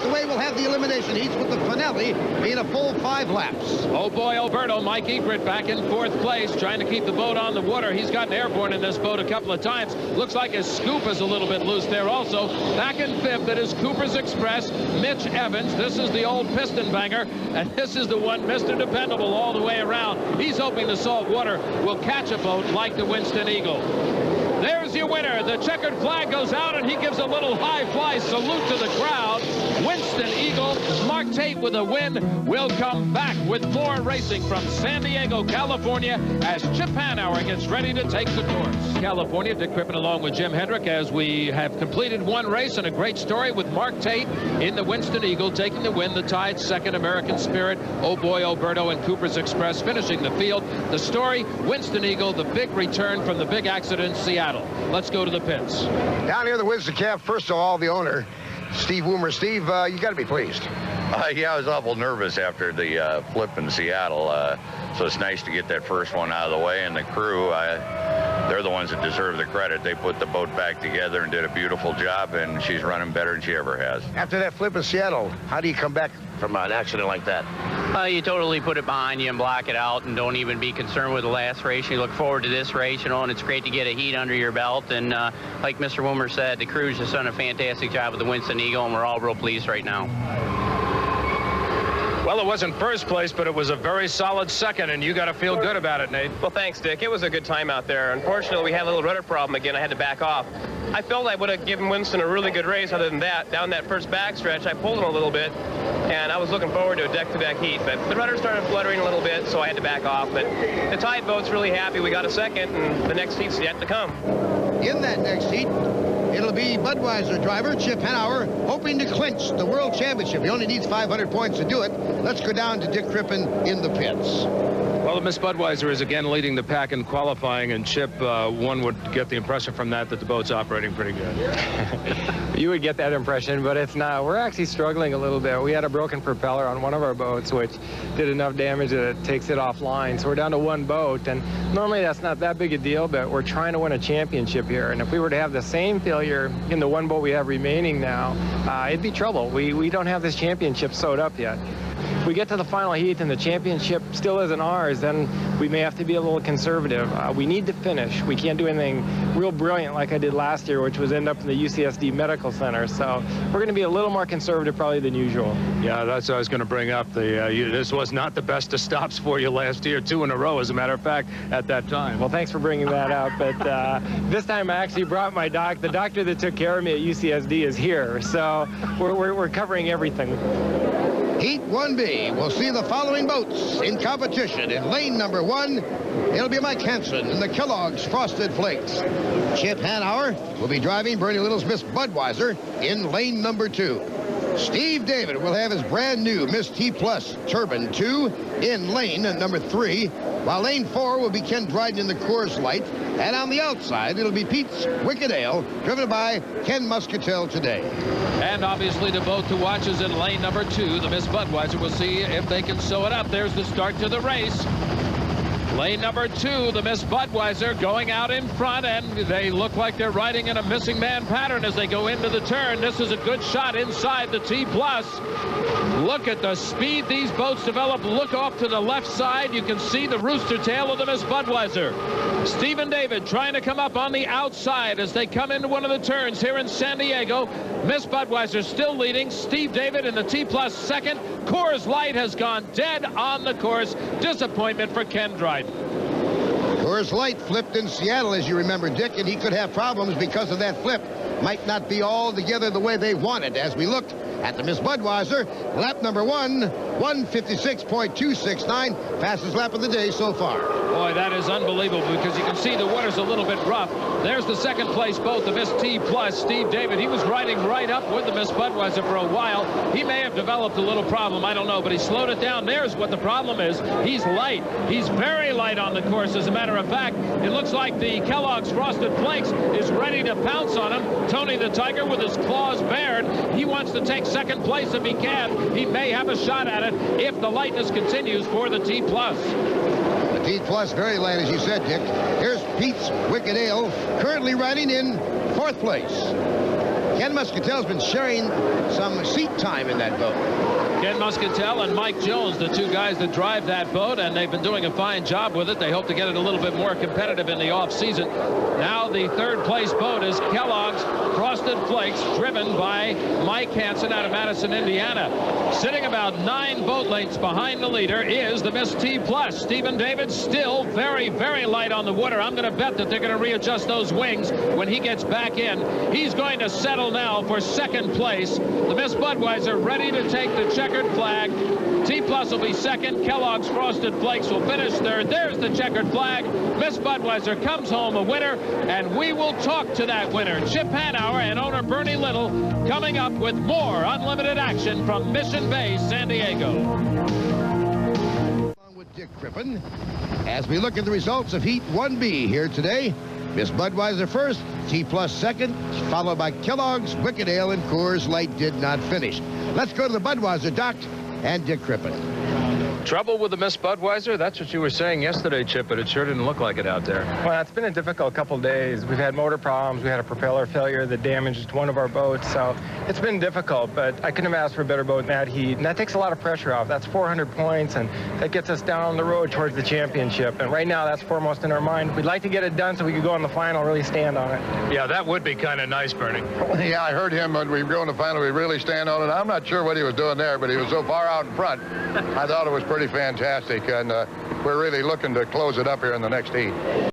is the way we'll have the elimination heats, with the finale being a full 5 laps. Oh boy, Alberto, Mike Egret back in 4th place, trying to keep the boat on the water. He's gotten airborne in this boat a couple of times. Looks like his scoop is a little bit loose there also. Back in 5th, it is Cooper's Express, Mitch Evans. This is the old piston banger, and this is the one, Mr. Dependable, all the way around. He's hoping the salt water will catch a boat like the Winston Eagle. There's your winner. The checkered flag goes out, and he gives a little high-fly salute to the crowd. Winston Eagle. Mark Tate with a win. Will come back with more racing from San Diego, California, as Chip Hanauer gets ready to take the course. California, Dick Crippen along with Jim Hendrick, as we have completed one race, and a great story with Mark Tate in the Winston Eagle taking the win. The Tide second, American Spirit, Oh Boy Alberto, and Cooper's Express finishing the field. The story, Winston Eagle, the big return from the big accident in Seattle. Let's go to the pits. Down here, the Winston Cab, first of all, the owner, Steve Woomer. Steve, you got to be pleased. Yeah, I was awful nervous after the flip in Seattle, so it's nice to get that first one out of the way. And the crew, they're the ones that deserve the credit. They put the boat back together and did a beautiful job, and she's running better than she ever has. After that flip in Seattle, how do you come back from an accident like that? You totally put it behind you and block it out, and don't even be concerned with the last race. You look forward to this race, and it's great to get a heat under your belt. And like Mr. Woomer said, the crew's just done a fantastic job with the Winston Eagle, and we're all real pleased right now. Well, it wasn't first place, but it was a very solid second, and you got to feel good about it, Nate. Well, thanks, Dick. It was a good time out there. Unfortunately, we had a little rudder problem again. I had to back off. I felt I would have given Winston a really good race. Other than that, down that first backstretch, I pulled him a little bit, and I was looking forward to a deck-to-deck heat. But the rudder started fluttering a little bit, so I had to back off. But the Tide boat's really happy. We got a second, and the next heat's yet to come. In that next heat, it'll be Budweiser driver Chip Hanauer hoping to clinch the World Championship. He only needs 500 points to do it. Let's go down to Dick Crippen in the pits. Well, Miss Budweiser is again leading the pack in qualifying, and Chip, one would get the impression from that the boat's operating pretty good. You would get that impression, but it's not. We're actually struggling a little bit. We had a broken propeller on one of our boats, which did enough damage that it takes it offline. So we're down to one boat, and normally that's not that big a deal, but we're trying to win a championship here. And if we were to have the same failure in the one boat we have remaining now, it'd be trouble. We don't have this championship sewed up yet. If we get to the final heat and the championship still isn't ours, then we may have to be a little conservative. We need to finish. We can't do anything real brilliant like I did last year, which was end up in the UCSD Medical Center. So we're going to be a little more conservative probably than usual. Yeah, that's what I was going to bring up. This was not the best of stops for you last year, 2 in a row, as a matter of fact, at that time. Well, thanks for bringing that up. But this time I actually brought my doc. The doctor that took care of me at UCSD is here. So we're covering everything. Heat 1B will see the following boats in competition. In lane number 1, it'll be Mike Hansen in the Kellogg's Frosted Flakes. Chip Hanauer will be driving Bernie Little's Miss Budweiser in lane number 2. Steve David will have his brand new Miss T Plus Turbine 2 in lane number 3, while lane 4 will be Ken Dryden in the Coors Light, and on the outside it'll be Pete's Wicked Ale, driven by Ken Muscatel today. And obviously the boat to watch is in lane number 2, the Miss Budweiser. We'll see if they can sew it up. There's the start to the race. Lane number 2, the Miss Budweiser going out in front, and they look like they're riding in a missing man pattern as they go into the turn. This is a good shot inside the T+. Look at the speed these boats develop. Look off to the left side. You can see the rooster tail of the Miss Budweiser. Stephen David trying to come up on the outside as they come into one of the turns here in San Diego. Miss Budweiser still leading. Steve David in the T+ second. Coors Light has gone dead on the course. Disappointment for Ken Dryden. Coors Light flipped in Seattle, as you remember, Dick, and he could have problems because of that flip. Might not be all together the way they wanted. As we looked at the Miss Budweiser, lap number 1, 156.269, fastest lap of the day so far. Boy, that is unbelievable, because you can see the water's a little bit rough. There's the second place boat, the Miss T+, Steve David. He was riding right up with the Miss Budweiser for a while. He may have developed a little problem, I don't know, but he slowed it down. There's what the problem is. He's light. He's very light on the course. As a matter of fact, it looks like the Kellogg's Frosted Flakes is ready to pounce on him. Tony the Tiger with his claws bared. He wants to take second place if he can. He may have a shot at it if the lightness continues for the T+. The T+ very light, as you said, Dick. Here's Pete's Wicked Ale, currently riding in 4th place. Ken Muscatel's been sharing some seat time in that boat. Ken Muscatel and Mike Jones, the two guys that drive that boat, and they've been doing a fine job with it. They hope to get it a little bit more competitive in the off-season. Now the third-place boat is Kellogg's Frosted Flakes, driven by Mike Hansen out of Madison, Indiana. Sitting about 9 boat lengths behind the leader is the Miss T+. Stephen David still very, very light on the water. I'm going to bet that they're going to readjust those wings when he gets back in. He's going to settle now for second place. The Miss Budweiser ready to take the checkered flag. T+ will be second. Kellogg's Frosted Flakes will finish third. There's the checkered flag. Miss Budweiser comes home a winner, and we will talk to that winner. Chip Hanauer and owner Bernie Little coming up with more unlimited action from Mission Bay, San Diego. Along with Dick Crippen, as we look at the results of Heat 1B here today, Miss Budweiser first, T+ second, followed by Kellogg's, Wicked Ale, and Coors Light did not finish. Let's go to the Budweiser dock and Dick Crippen. Trouble with the Miss Budweiser? That's what you were saying yesterday, Chip, but it sure didn't look like it out there. Well, it's been a difficult couple days. We've had motor problems. We had a propeller failure that damaged one of our boats, so it's been difficult, but I couldn't have asked for a better boat in that heat, and that takes a lot of pressure off. That's 400 points, and that gets us down the road towards the championship, and right now that's foremost in our mind. We'd like to get it done so we could go in the final, really stand on it. Yeah, that would be kind of nice, Bernie. Yeah, I heard him when we go in the final, we really stand on it. I'm not sure what he was doing there, but he was so far out in front. I thought it was pretty fantastic, and we're really looking to close it up here in the next heat.